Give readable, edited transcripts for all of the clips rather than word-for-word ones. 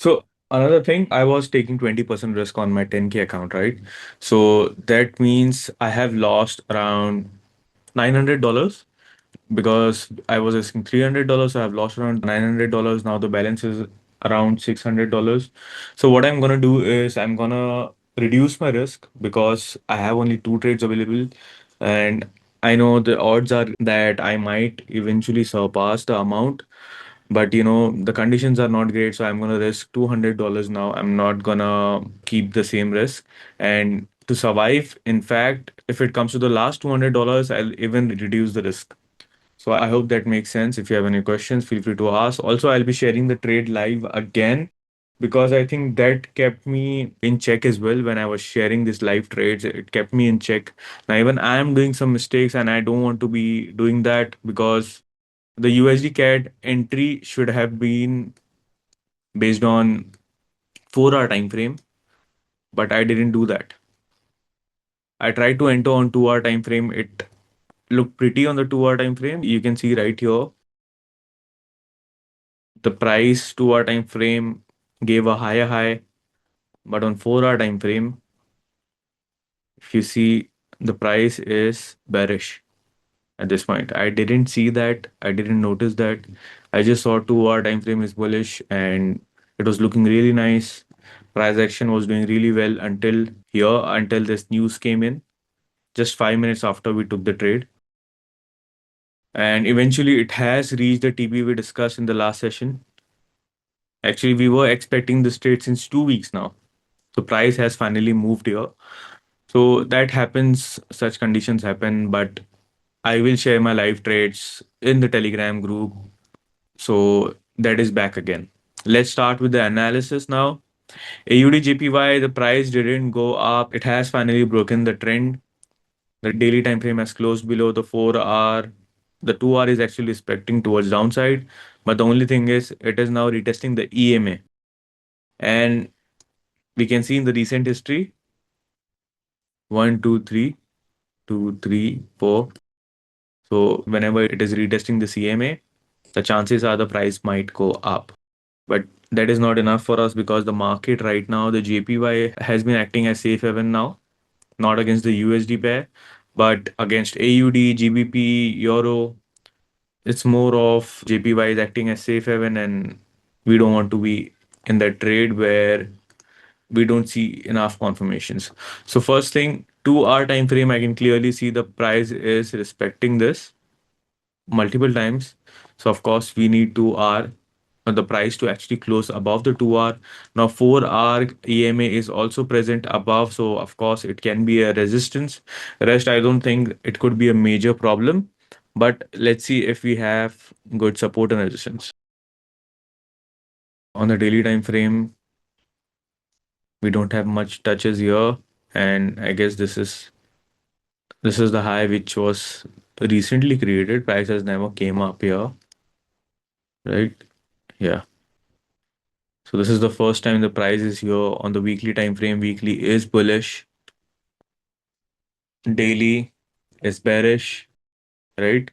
So another thing, I was taking 20% risk on my 10K account, right? So that means I have lost around $900 because I was risking $300. So I've lost around $900. Now the balance is around $600. So what I'm gonna do is I'm gonna reduce my risk because I have only two trades available, and I know the odds are that I might eventually surpass the amount, but the conditions are not great, so I'm gonna risk $200 now. I'm not gonna keep the same risk. And to survive, in fact, if it comes to the last $200, I'll even reduce the risk. So I hope that makes sense. If you have any questions, feel free to ask. Also, I'll be sharing the trade live again because I think that kept me in check as well. When I was sharing this live trades, it kept me in check. Now even I am doing some mistakes, and I don't want to be doing that because the USD CAD entry should have been based on 4 hour time frame, but I didn't do that. I tried to enter on 2 hour time frame. It looked pretty on the 2 hour time frame. You can see right here the price 2 hour time frame gave a higher high, but on 4 hour time frame, if you see, the price is bearish at this point. I didn't see that. I didn't notice that. I just saw 2 hour time frame is bullish and it was looking really nice. Price action was doing really well until here, until this news came in just 5 minutes after we took the trade. And eventually it has reached the TP we discussed in the last session. Actually, we were expecting this trade since 2 weeks now. So price has finally moved here. So that happens, such conditions happen, but I will share my live trades in the Telegram group. So that is back again. Let's start with the analysis now. AUD the price didn't go up. It has finally broken the trend. The daily time frame has closed below the 4 hour. The 2 hour is actually respecting towards downside. But the only thing is it is now retesting the EMA. And we can see in the recent history, one, two, three, two, three, four. So whenever it is retesting the CMA, the chances are the price might go up. But that is not enough for us because the market right now, the JPY has been acting as safe haven now, not against the USD pair, but against AUD, GBP, Euro. It's more of JPY is acting as safe haven, and we don't want to be in that trade where we don't see enough confirmations. So first thing, 2 hour time frame, I can clearly see the price is respecting this multiple times. So of course we need 2 hour the price to actually close above the 2 hour. Now 4 hour EMA is also present above, so of course it can be a resistance. Rest, I don't think it could be a major problem, but let's see if we have good support and resistance. On the daily time frame, we don't have much touches here, and I guess this is the high which was recently created. Price has never came up here, right? Yeah. So this is the first time the price is here on the weekly time frame. Weekly is bullish. Daily is bearish, right?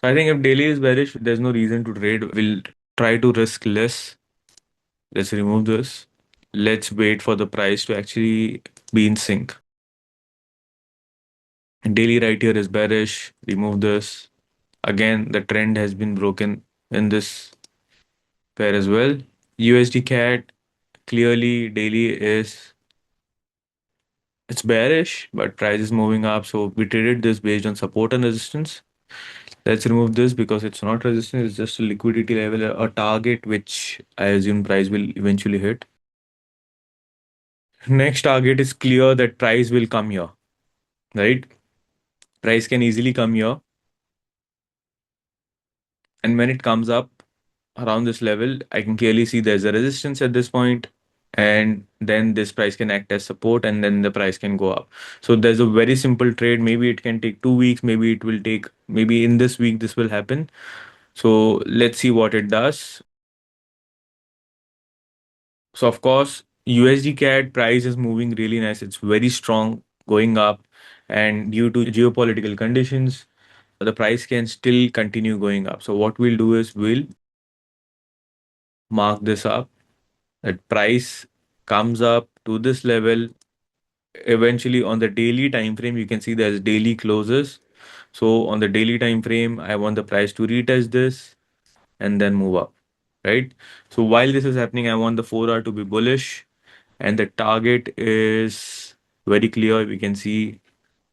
So I think if daily is bearish, there's no reason to trade. We'll try to risk less. Let's remove this. Let's wait for the price to actually be in sync. And daily right here is bearish. Remove this. Again, the trend has been broken in this pair as well. USD CAD clearly daily is it's bearish, but price is moving up. So we traded this based on support and resistance. Let's remove this because it's not resistance, it's just a liquidity level, a target which I assume price will eventually hit. Next target is clear that price will come here, right? Price can easily come here. And when it comes up around this level, I can clearly see there's a resistance at this point, and then this price can act as support, and then the price can go up. So there's a very simple trade. Maybe it can take 2 weeks, maybe it will take, maybe in this week this will happen. So let's see what it does. So of course, USD CAD price is moving really nice. It's very strong, going up, and due to geopolitical conditions, the price can still continue going up. So what we'll do is we'll mark this up. That price comes up to this level. Eventually, on the daily time frame, you can see there's daily closes. So on the daily time frame, I want the price to retest this and then move up, right? So while this is happening, I want the 4 hour to be bullish, and the target is very clear. We can see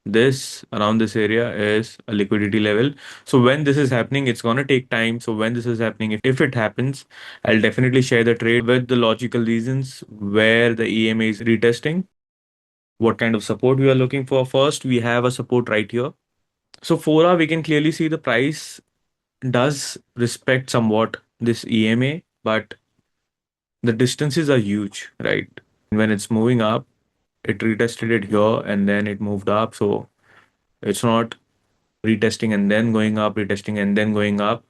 this around this area is a liquidity level. So when this is happening, it's going to take time. So when this is happening, if it happens, I'll definitely share the trade with the logical reasons where the EMA is retesting, what kind of support we are looking for. First, we have a support right here. So 4 hour, we can clearly see the price does respect somewhat this EMA, but the distances are huge, right? When it's moving up, it retested it here and then it moved up. So it's not retesting and then going up, retesting and then going up.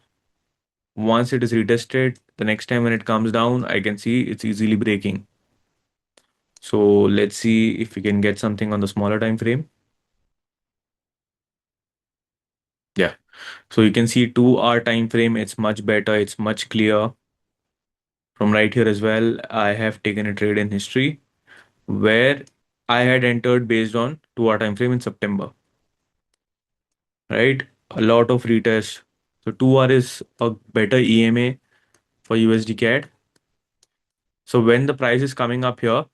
Once it is retested, the next time when it comes down, I can see it's easily breaking. So let's see if we can get something on the smaller time frame. Yeah. So you can see 2 hour time frame, it's much better, it's much clear. From right here as well, I have taken a trade in history where I had entered based on 2 hour time frame in September, right? A lot of retest. So 2 hour is a better EMA for USD CAD. So when the price is coming up here,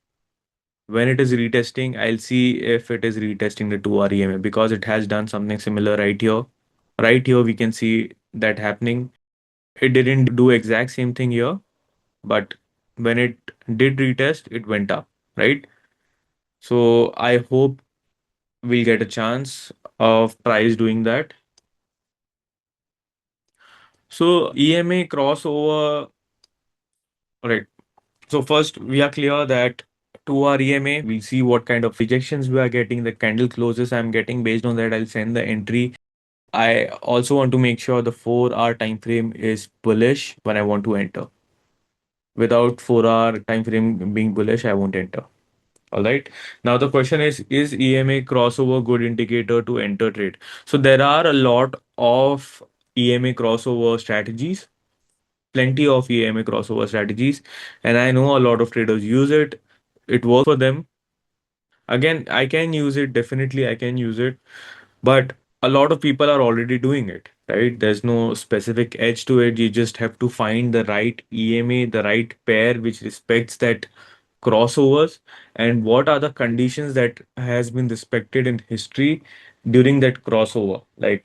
when it is retesting, I'll see if it is retesting the 2 hour EMA because it has done something similar right here. Right here, we can see that happening. It didn't do exact same thing here, but when it did retest, it went up, right? So I hope we'll get a chance of price doing that. So EMA crossover, right? So first we are clear that 2 hour EMA, we'll see what kind of rejections we are getting, the candle closes I'm getting. Based on that, I'll send the entry. I also want to make sure the 4 hour time frame is bullish when I want to enter. Without 4 hour time frame being bullish, I won't enter. All right. Now the question is EMA crossover good indicator to enter trade? So there are a lot of EMA crossover strategies, plenty of EMA crossover strategies, and I know a lot of traders use it. It works for them. Again, I can use it, definitely I can use it, but a lot of people are already doing it, right? There's no specific edge to it. You just have to find the right EMA, the right pair which respects that crossovers, and what are the conditions that has been respected in history during that crossover. Like,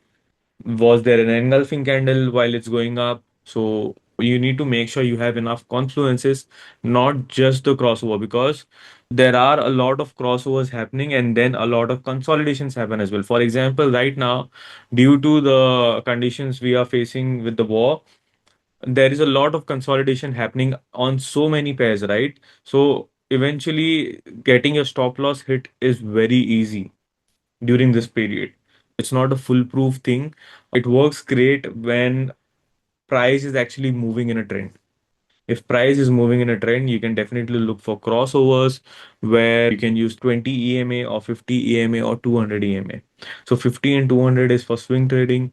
was there an engulfing candle while it's going up? So you need to make sure you have enough confluences, not just the crossover, because there are a lot of crossovers happening and then a lot of consolidations happen as well. For example, right now, due to the conditions we are facing with the war, there is a lot of consolidation happening on so many pairs, right? So eventually getting your stop loss hit is very easy during this period. It's not a foolproof thing. It works great when price is actually moving in a trend. If price is moving in a trend, you can definitely look for crossovers where you can use 20 EMA or 50 EMA or 200 EMA. So 50 and 200 is for swing trading.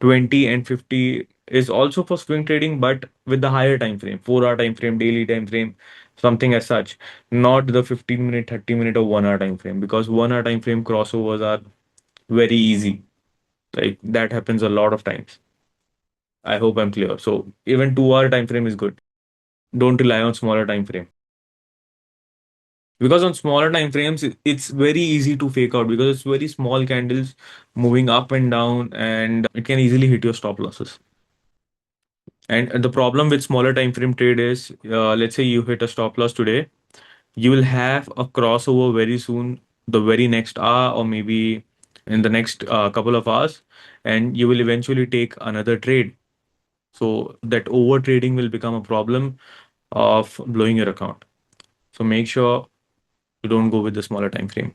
20 and 50 is also for swing trading, but with the higher time frame, 4 hour time frame, daily time frame, something as such, not the 15-minute, 30-minute, or 1 hour time frame, because 1 hour time frame crossovers are very easy. Like that happens a lot of times. I hope I'm clear. So even 2 hour time frame is good. Don't rely on smaller time frame. Because on smaller time frames, it's very easy to fake out because it's very small candles moving up and down, and it can easily hit your stop losses. And the problem with smaller time frame trade is, let's say you hit a stop loss today, you will have a crossover very soon, the very next hour, or maybe in the next couple of hours, and you will eventually take another trade. So that over trading will become a problem of blowing your account. So make sure you don't go with the smaller time frame.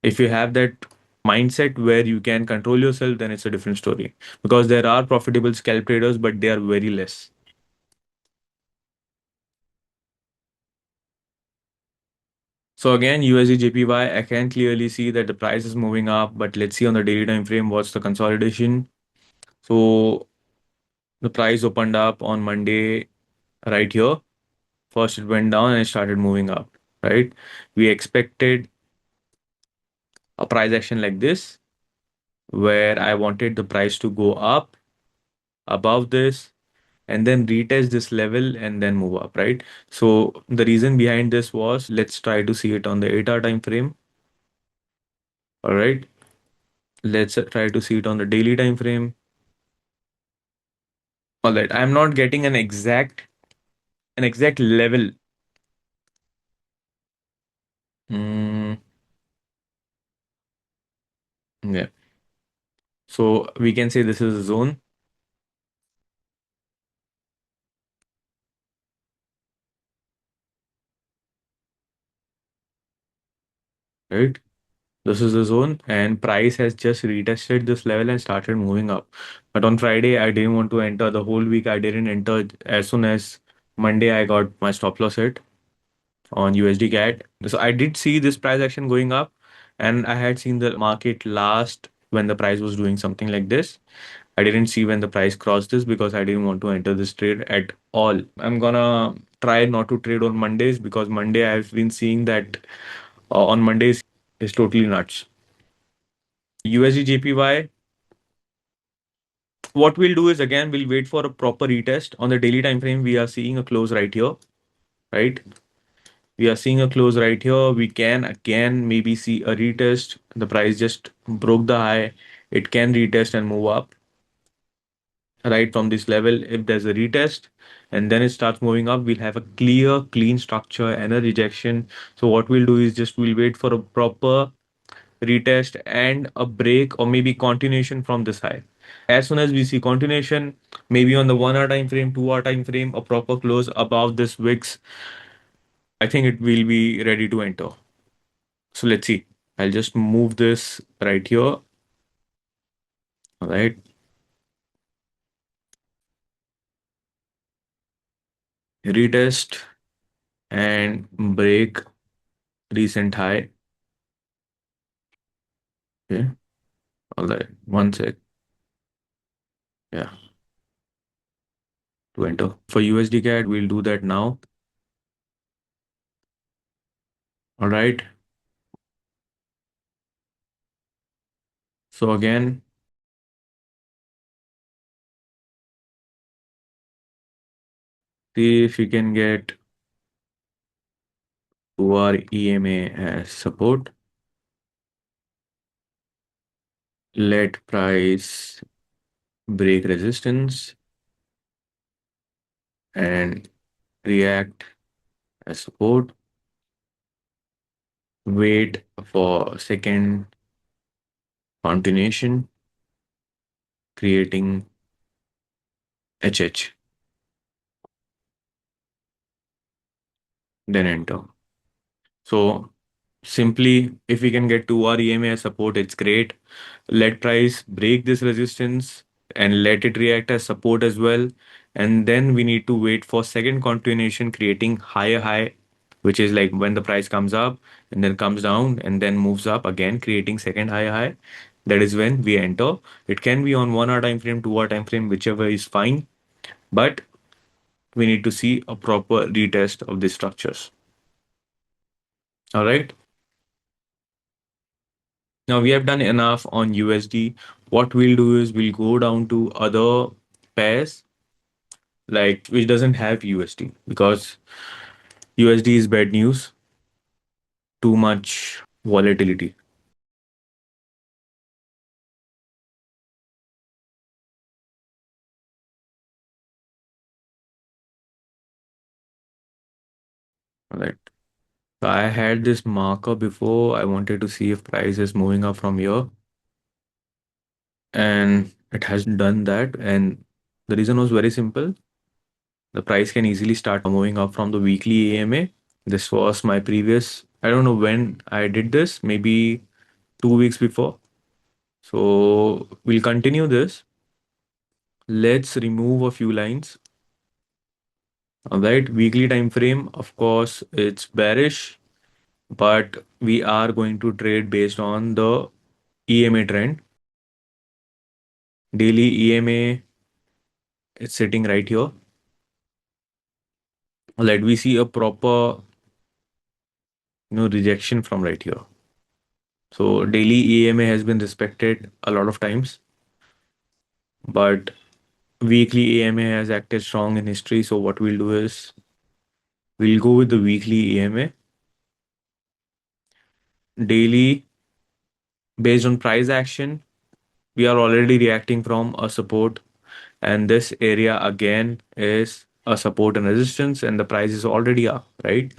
If you have that mindset where you can control yourself, then it's a different story. Because there are profitable scalp traders, but they are very less. So again, USDJPY, I can clearly see that the price is moving up, but let's see on the daily time frame what's the consolidation. So the price opened up on Monday right here. First, it went down and it started moving up, right? We expected a price action like this, where I wanted the price to go up above this and then retest this level and then move up, right? So the reason behind this was, let's try to see it on the 8-hour time frame. All right. Let's try to see it on the daily time frame. All right. I'm not getting an exact level. Mm, yeah. So we can say this is a zone, right? This is the zone, and price has just retested this level and started moving up. But on Friday, I didn't want to enter. The whole week, I didn't enter. As soon as Monday, I got my stop loss hit on USD CAD. So I did see this price action going up, and I had seen the market last when the price was doing something like this. I didn't see when the price crossed this because I didn't want to enter this trade at all. I'm gonna try not to trade on Mondays because Monday I've been seeing that on Mondays is totally nuts. USDJPY, what we'll do is again we'll wait for a proper retest on the daily time frame. We are seeing a close right here, right? We are seeing a close right here. We can again maybe see a retest. The price just broke the high. It can retest and move up right from this level. If there's a retest and then it starts moving up, we'll have a clear, clean structure and a rejection. So what we'll do is just we'll wait for a proper retest and a break or maybe continuation from this high. As soon as we see continuation, maybe on the 1 hour time frame, 2 hour time frame, a proper close above this wicks, I think it will be ready to enter. So let's see. I'll just move this right here. All right. Retest and break recent high. Okay. All right. One sec. Yeah. To enter. For USD CAD, we'll do that now. All right. So again, see if you can get to our EMA as support. Let price break resistance and react as support. Wait for second continuation, creating HH, then enter. So simply, if we can get to our EMA as support, it's great. Let price break this resistance and let it react as support as well. And then we need to wait for second continuation, creating higher high, which is like when the price comes up and then comes down and then moves up again, creating second high high. That is when we enter. It can be on 1 hour time frame, 2 hour time frame, whichever is fine. But we need to see a proper retest of the structures. All right. Now we have done enough on USD. What we'll do is we'll go down to other pairs like which doesn't have USD because USD is bad news, too much volatility. All right. So I had this marker before. I wanted to see if price is moving up from here, and it has done that. And the reason was very simple. The price can easily start moving up from the weekly AMA. This was my previous, I don't know when I did this, maybe 2 weeks before. So we'll continue this. Let's remove a few lines. All right, weekly time frame, of course, it's bearish, but we are going to trade based on the EMA trend. Daily EMA is sitting right here. let we see a proper, rejection from right here. So daily EMA has been respected a lot of times, but weekly EMA has acted strong in history. So what we'll do is we'll go with the weekly EMA. Daily, based on price action, we are already reacting from a support, and this area again is a support and resistance, and the price is already up, right?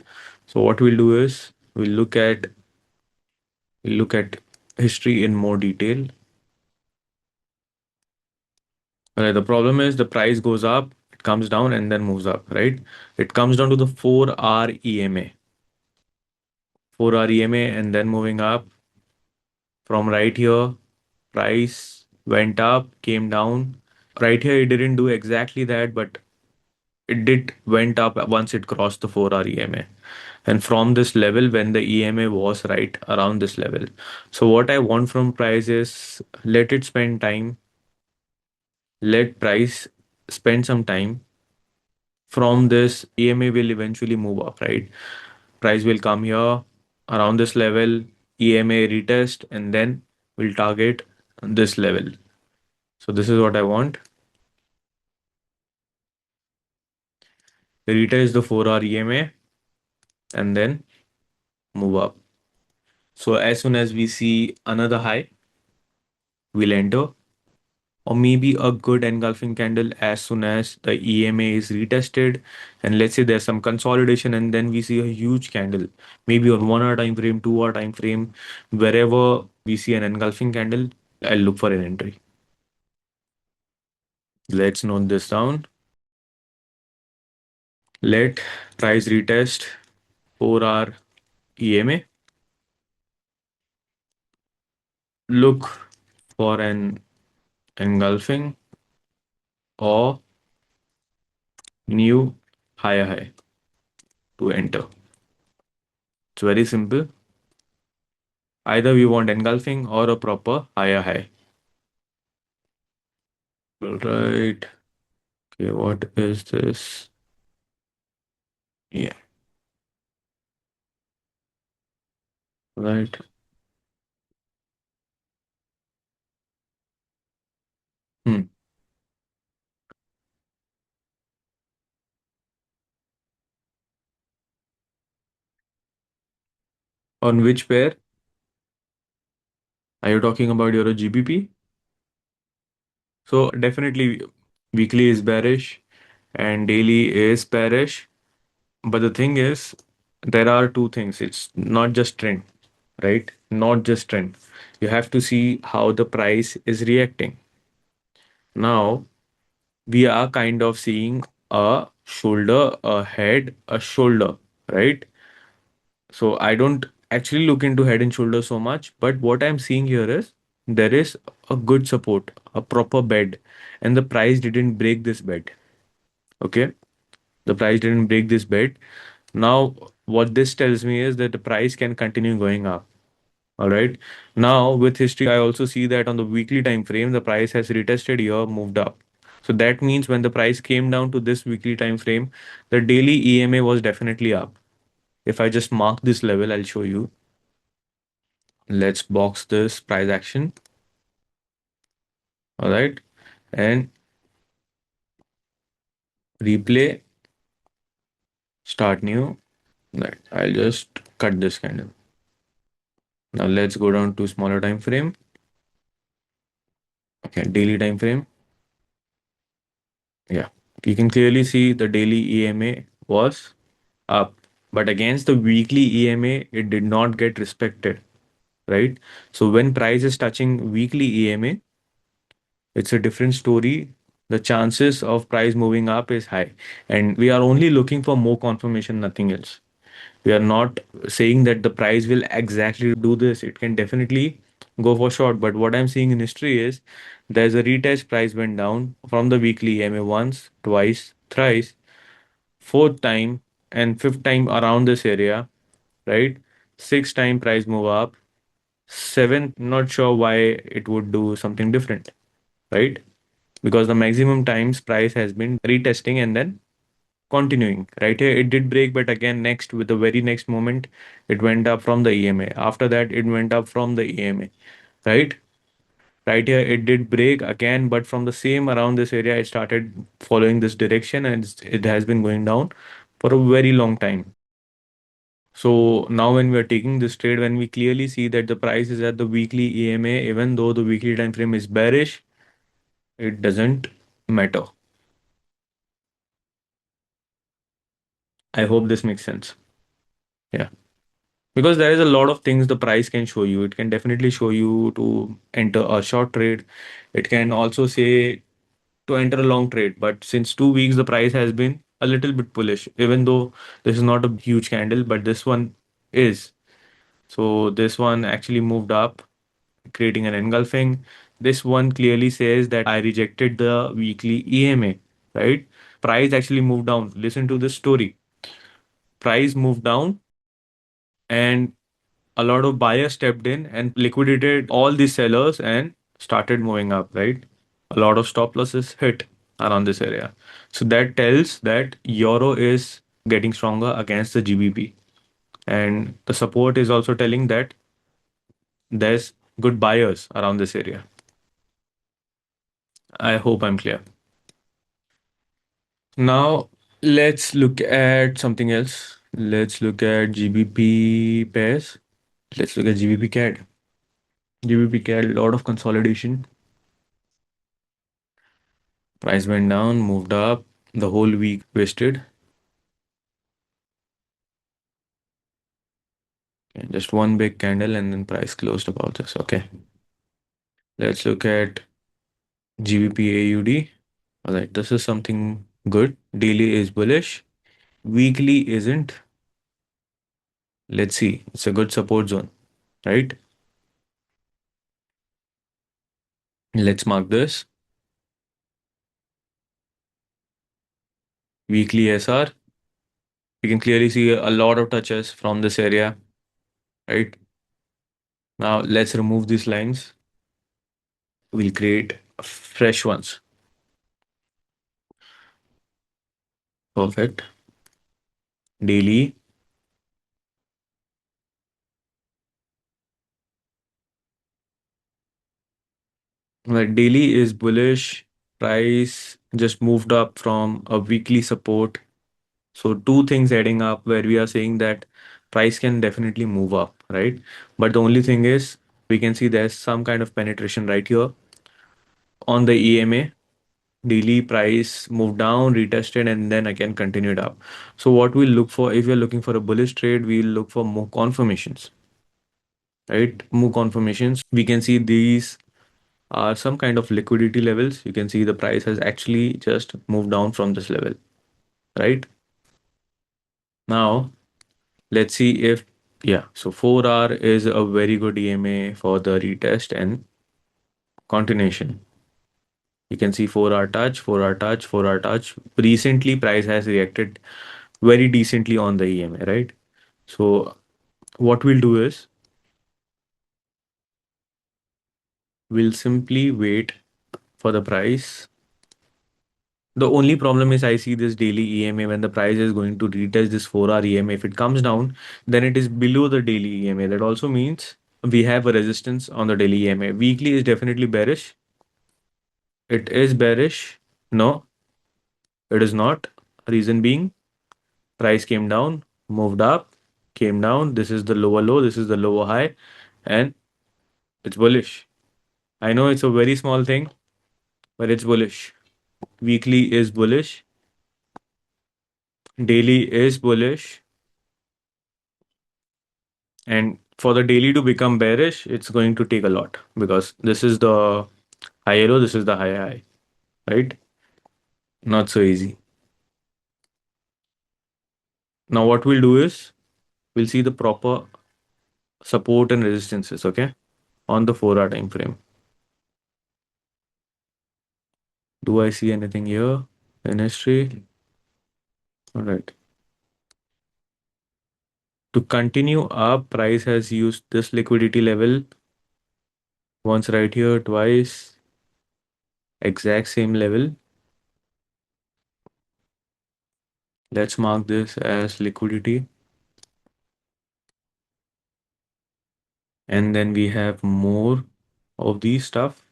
So what we'll do is we'll look at history in more detail. The problem is the price goes up, it comes down, and then moves up, right? It comes down to the 4-hour EMA, 4-hour EMA, and then moving up from right here. Price went up, came down. Right here, it didn't do exactly that, but it did went up once it crossed the 4-hour EMA. And from this level, when the EMA was right around this level. So what I want from price is let it spend time, let price spend some time. From this, EMA will eventually move up, right? Price will come here around this level, EMA retest, and then we'll target this level. So this is what I want. Retest the 4-hour EMA and then move up. So as soon as we see another high, we'll enter, or maybe a good engulfing candle as soon as the EMA is retested. And let's say there's some consolidation, and then we see a huge candle, maybe on 1 hour time frame, 2 hour time frame, wherever we see an engulfing candle, I'll look for an entry. Let's note this down. Let price retest 4-hour EMA. Look for an engulfing or new higher high to enter. It's very simple. Either we want engulfing or a proper higher high. All right. Okay, what is this? Yeah, right. Hmm. On which pair are you talking about? Your GBP? So definitely weekly is bearish and daily is bearish. But the thing is, there are two things. It's not just trend, right? Not just trend. You have to see how the price is reacting. Now, we are kind of seeing a shoulder, a head, a shoulder, right? So I don't actually look into head and shoulder so much, but what I'm seeing here is there is a good support, a proper bed, and the price didn't break this bed. Okay, the price didn't break this bed. Now, what this tells me is that the price can continue going up. All right. Now, with history, I also see that on the weekly time frame, the price has retested here, moved up. So that means when the price came down to this weekly time frame, the daily EMA was definitely up. If I just mark this level, I'll show you. Let's box this price action. All right. And replay, start new. Right. I'll just cut this candle. Now let's go down to smaller time frame. Okay, daily time frame. Yeah. You can clearly see the daily EMA was up, but against the weekly EMA, it did not get respected, right? So when price is touching weekly EMA, it's a different story. The chances of price moving up is high, and we are only looking for more confirmation, nothing else. We are not saying that the price will exactly do this. It can definitely go for short, but what I'm seeing in history is there's a retest, price went down from the weekly EMA once, twice, thrice, fourth time, and fifth time around this area, right? Sixth time price move up. Seventh, not sure why it would do something different, right? Because the maximum times price has been retesting and then continuing right here. It did break, but again, next with the very next moment, it went up from the EMA. After that, it went up from the EMA, right? Right here, it did break again, but from the same around this area, it started following this direction, and it has been going down for a very long time. So now when we are taking this trade, when we clearly see that the price is at the weekly EMA, even though the weekly time frame is bearish, it doesn't matter. I hope this makes sense. Yeah. Because there is a lot of things the price can show you. It can definitely show you to enter a short trade. It can also say to enter a long trade. But since 2 weeks, the price has been a little bit bullish, even though this is not a huge candle, but this one is. So this one actually moved up, creating an engulfing. This one clearly says that I rejected the weekly EMA, right? Price actually moved down. Listen to this story. Price moved down, and a lot of buyers stepped in and liquidated all the sellers and started moving up, right? A lot of stop losses hit around this area. So that tells that euro is getting stronger against the GBP. And the support is also telling that there's good buyers around this area. I hope I'm clear. Now, let's look at something else. Let's look at GBP pairs. Let's look at GBP CAD. GBP CAD, a lot of consolidation. Price went down, moved up, the whole week wasted. Okay, just one big candle and then price closed about this. Okay. Let's look at GBPAUD. All right, this is something good. Daily is bullish. Weekly isn't. Let's see. It's a good support zone, right? Let's mark this. Weekly SR. You can clearly see a lot of touches from this area, right? Now let's remove these lines. We'll create fresh ones. Perfect. Daily. Like daily is bullish. Price just moved up from a weekly support. So two things adding up where we are saying that price can definitely move up, right? But the only thing is we can see there's some kind of penetration right here on the EMA. Daily price moved down, retested, and then again continued up. So what we'll look for, if you're looking for a bullish trade, we'll look for more confirmations, right? More confirmations. We can see these are some kind of liquidity levels. You can see the price has actually just moved down from this level, right? Now, let's see if, yeah, so 4R is a very good EMA for the retest and continuation. You can see 4R touch, 4R touch, 4R touch. Recently, price has reacted very decently on the EMA, right? So what we'll do is we'll simply wait for the price. The only problem is I see this daily EMA when the price is going to retest this 4R EMA. If it comes down, then it is below the daily EMA. That also means we have a resistance on the daily EMA. Weekly is definitely bearish. It is bearish. No, it is not. Reason being, price came down, moved up, came down. This is the lower low, this is the lower high, and it's bullish. I know it's a very small thing, but it's bullish. Weekly is bullish. Daily is bullish. And for the daily to become bearish, it's going to take a lot because this is the high low, this is the high high, right? Not so easy. Now, what we'll do is we'll see the proper support and resistances, okay, on the 4-hour time frame. Do I see anything here in history? All right. To continue up, price has used this liquidity level once right here, twice, exact same level. Let's mark this as liquidity. And then we have more of these stuff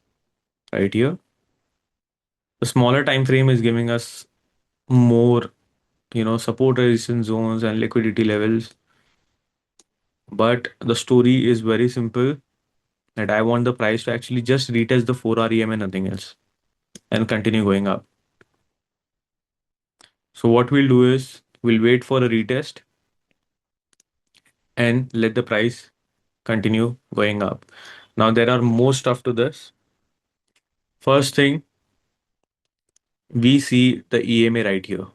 right here. The smaller time frame is giving us more, support resistance zones and liquidity levels. But the story is very simple that I want the price to actually just retest the 4-hour EM and nothing else and continue going up. So what we'll do is we'll wait for a retest and let the price continue going up. Now there are more stuff to this. First thing, we see the EMA right here.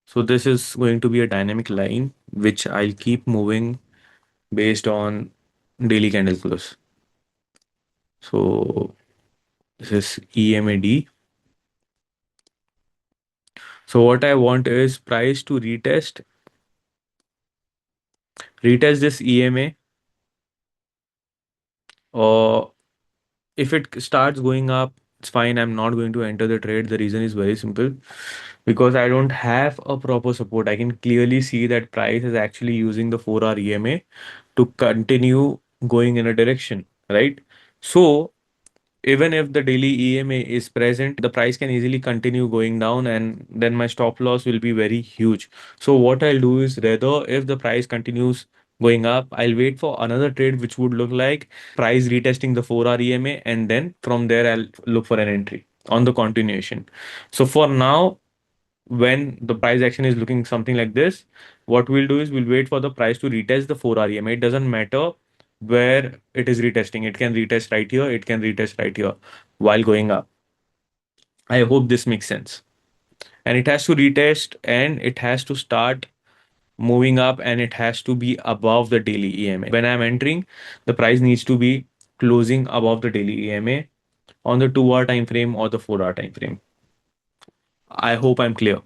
So this is going to be a dynamic line which I'll keep moving based on daily candle close. So this is EMAD. So what I want is price to retest this EMA, or if it starts going up, it's fine. I'm not going to enter the trade. The reason is very simple, because I don't have a proper support. I can clearly see that price is actually using the 4-hour EMA to continue going in a direction, right? So even if the daily EMA is present, the price can easily continue going down, and then my stop loss will be very huge. So what I'll do is, rather, if the price continues going up, I'll wait for another trade which would look like price retesting the 4-hour EMA, and then from there I'll look for an entry on the continuation. So for now, when the price action is looking something like this, what we'll do is we'll wait for the price to retest the 4-hour EMA. It doesn't matter where it is retesting. It can retest right here, it can retest right here while going up. I hope this makes sense. And it has to retest and it has to start moving up, and it has to be above the daily EMA. When I'm entering, the price needs to be closing above the daily EMA on the 2-hour time frame or the 4-hour time frame. I hope I'm clear.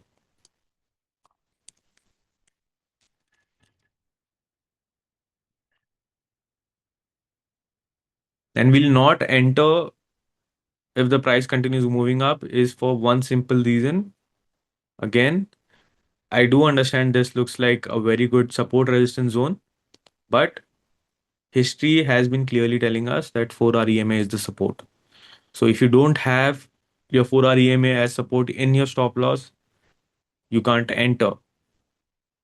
And we'll not enter if the price continues moving up is for one simple reason. Again, I do understand this looks like a very good support resistance zone, but history has been clearly telling us that 4-hour EMA is the support. So if you don't have your 4-hour EMA as support in your stop loss, you can't enter.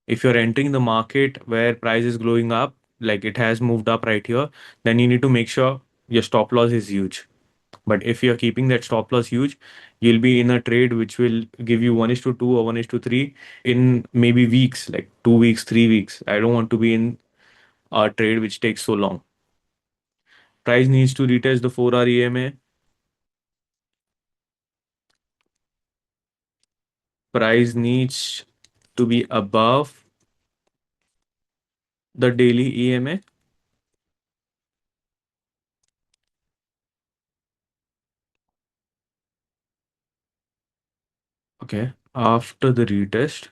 If you're entering the market where price is glowing up, like it has moved up right here, then you need to make sure your stop loss is huge. But if you're keeping that stop loss huge, you'll be in a trade which will give you 1 is to 2 or 1 is to 3 in maybe weeks, like 2 weeks, 3 weeks. I don't want to be in a trade which takes so long. Price needs to retest the 4-hour EMA. Price needs to be above the daily EMA. Okay. After the retest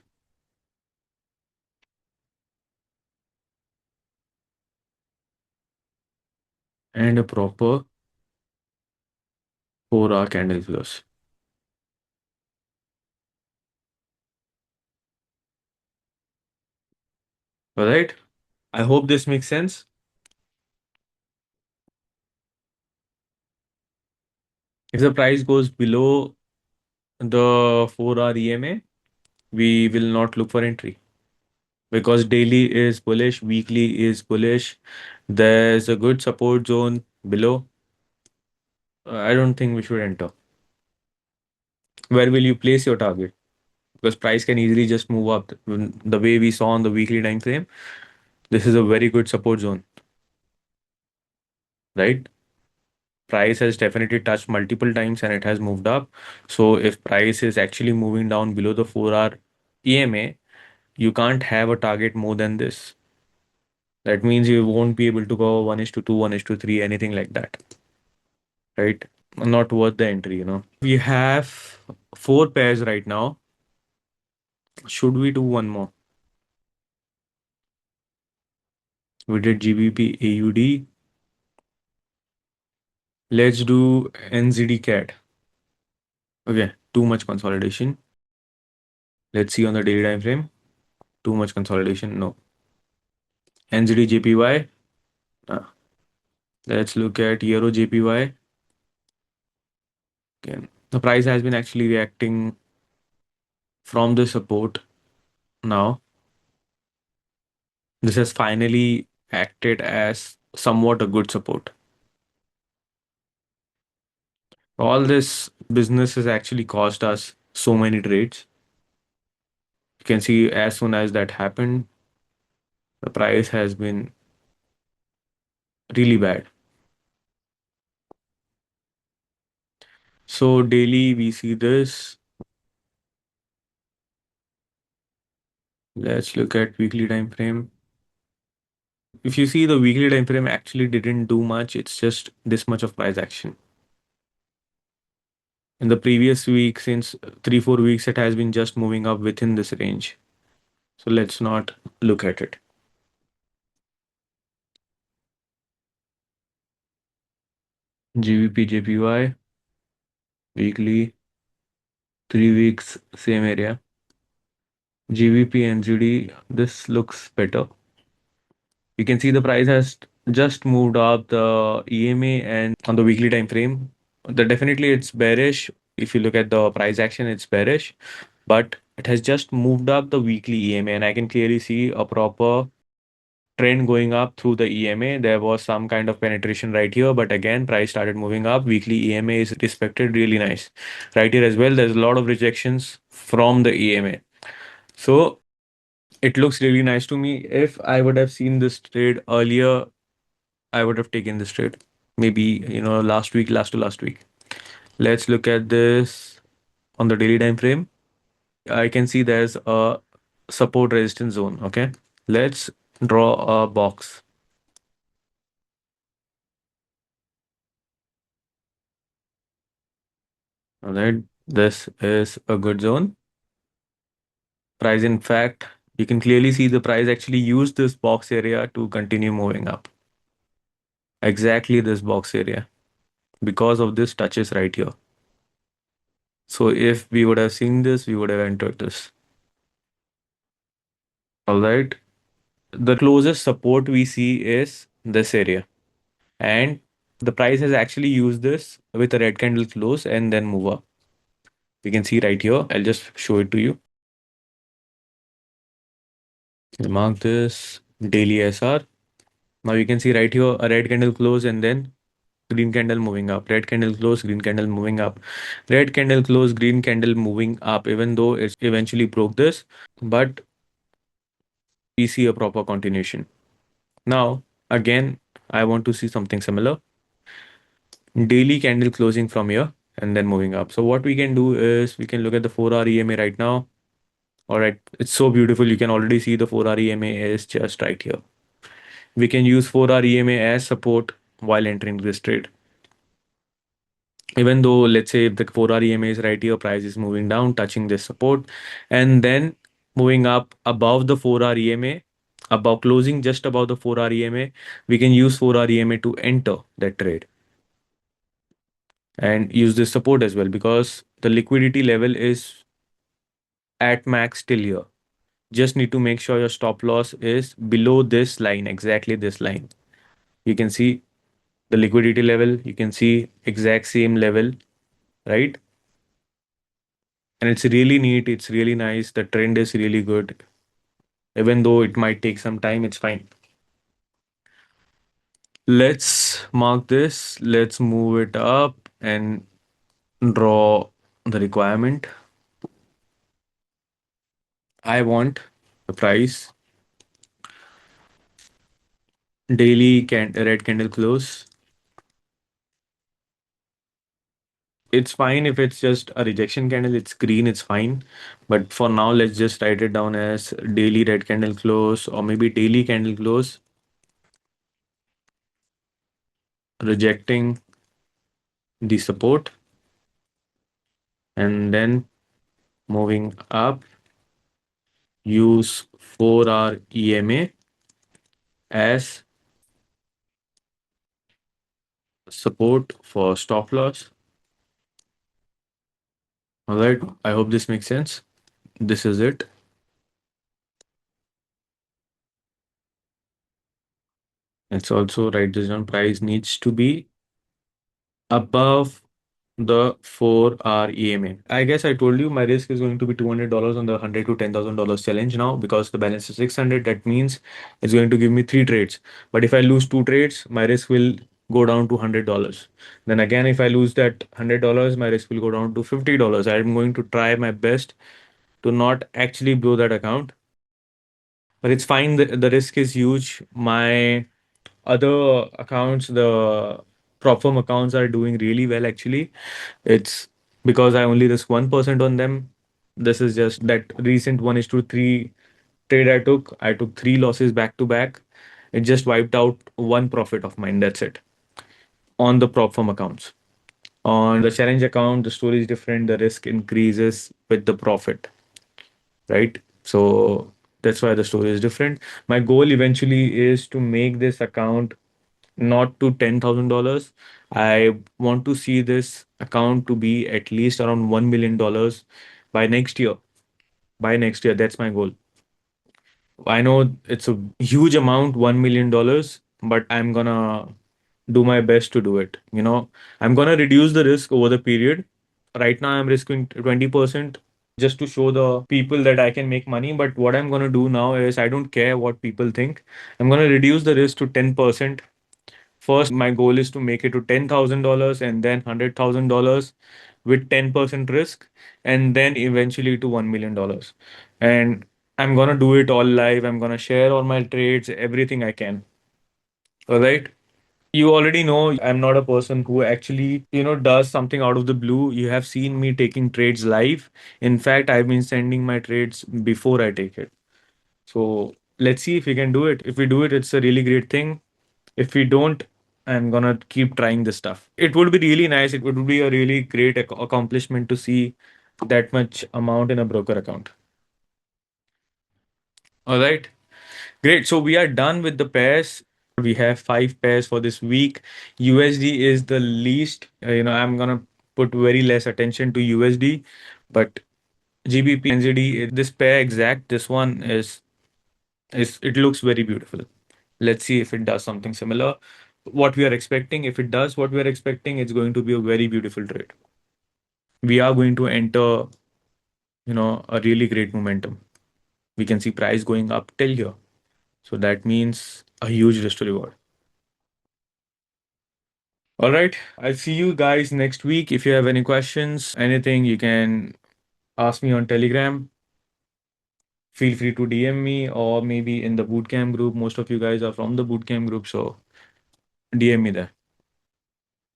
and a proper 4-hour candle close. All right. I hope this makes sense. If the price goes below the 4-hour EMA, we will not look for entry, because daily is bullish, weekly is bullish. There's a good support zone below. I don't think we should enter. Where will you place your target? Because price can easily just move up. The way we saw on the weekly time frame, this is a very good support zone, right? Price has definitely touched multiple times and it has moved up. So if price is actually moving down below the 4-hour EMA, you can't have a target more than this. That means you won't be able to go 1 is to 2, 1 is to 3, anything like that, right? Not worth the entry. We have 4 pairs right now. Should we do one more? We did GBP AUD. Let's do NZD CAD. Okay, too much consolidation. Let's see on the daily time frame. Too much consolidation. No. NZD JPY. Uh, let's look at Euro JPY. Again, the price has been actually reacting from the support now. This has finally acted as somewhat a good support. All this business has actually caused us so many trades. You can see as soon as that happened, the price has been really bad. So daily we see this. Let's look at weekly time frame. If you see the weekly time frame actually didn't do much, it's just this much of price action. In the previous week, since 3-4 weeks, it has been just moving up within this range. So let's not look at it. GBPJPY, weekly, 3 weeks, same area. GBPNZD, this looks better. You can see the price has just moved up the EMA and on the weekly time frame. Definitely it's bearish. If you look at the price action, it's bearish, but it has just moved up the weekly EMA, and I can clearly see a proper trend going up through the EMA. There was some kind of penetration right here, but again, price started moving up. Weekly EMA is respected, really nice. Right here as well, there's a lot of rejections from the EMA. So it looks really nice to me. If I would have seen this trade earlier, I would have taken this trade. Maybe, last week, last to last week. Let's look at this on the daily time frame. I can see there's a support resistance zone. Okay. Let's draw a box. All right. This is a good zone. Price, in fact, you can clearly see the price actually used this box area to continue moving up. Exactly this box area because of this touches right here. So if we would have seen this, we would have entered this. All right. The closest support we see is this area. And the price has actually used this with a red candle close and then move up. You can see right here. I'll just show it to you. We'll mark this daily SR. Now you can see right here a red candle close and then green candle moving up, red candle close, green candle moving up, red candle close, green candle moving up, even though it eventually broke this, but we see a proper continuation. Now, again, I want to see something similar. Daily candle closing from here and then moving up. So what we can do is we can look at the 4-hour EMA right now. All right, it's so beautiful. You can already see the 4-hour EMA is just right here. We can use 4-hour EMA as support while entering this trade. Even though, let's say, if the 4-hour EMA is right here, price is moving down, touching this support, and then moving up above the 4-hour EMA, above closing just above the 4-hour EMA, we can use 4-hour EMA to enter that trade and use this support as well because the liquidity level is at max till here. Just need to make sure your stop loss is below this line, exactly this line. You can see the liquidity level, you can see exact same level, right? And it's really neat, it's really nice. The trend is really good. Even though it might take some time, it's fine. Let's mark this. Let's move it up and draw the requirement. I want the price daily red candle close. It's fine if it's just a rejection candle, it's green, it's fine. But for now, let's just write it down as daily red candle close or maybe daily candle close, rejecting the support and then moving up. Use 4-hour EMA as support for stop loss. All right, I hope this makes sense. this is it. Let's also write this down. Price needs to be above the 4-hour EMA. I guess I told you my risk is going to be $200 on the 100 to $10,000 challenge now because the balance is 600. That means it's going to give me three trades. But if I lose two trades, my risk will go down to $100. Then again, if I lose that $100, my risk will go down to $50. I'm going to try my best to not actually blow that account. But it's fine. The risk is huge. My other accounts, the prop firm accounts are doing really well actually. It's because I only risk 1% on them. This is just that recent 1:3 trade I took. I took three losses back to back. It just wiped out one profit of mine. That's it. On the prop firm accounts. On the challenge account, the story is different. The risk increases with the profit, right? So that's why the story is different. My goal eventually is to make this account not to $10,000. I want to see this account to be at least around $1 million by next year. By next year, that's my goal. I know it's a huge amount, $1 million, but I'm gonna do my best to do it. I'm gonna reduce the risk over the period. Right now, I'm risking 20% just to show the people that I can make money. But what I'm gonna do now is I don't care what people think. I'm gonna reduce the risk to 10%. First, my goal is to make it to $10,000 and then $100,000 with 10% risk, and then eventually to $1 million. And I'm gonna do it all live. I'm gonna share all my trades, everything I can. All right. You already know I'm not a person who actually, does something out of the blue. You have seen me taking trades live. In fact, I've been sending my trades before I take it. So let's see if we can do it. If we do it, it's a really great thing. If we don't, I'm gonna keep trying this stuff. It would be really nice. It would be a really great accomplishment to see that much amount in a broker account. All right. Great. So we are done with the pairs. We have five pairs for this week. USD is the least. I'm gonna put very less attention to USD, but GBPNZD, this pair exact, this one is it looks very beautiful. Let's see if it does something similar. What we are expecting, if it does what we are expecting, it's going to be a very beautiful trade. We are going to enter, a really great momentum. We can see price going up till here. So that means a huge risk to reward. All right. I'll see you guys next week. If you have any questions, anything, you can ask me on Telegram. Feel free to DM me or maybe in the bootcamp group. Most of you guys are from the bootcamp group, so DM me there.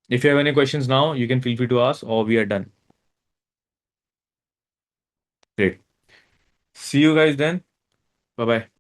If you have any questions now, you can feel free to ask or we are done. Great. See you guys then. Bye bye.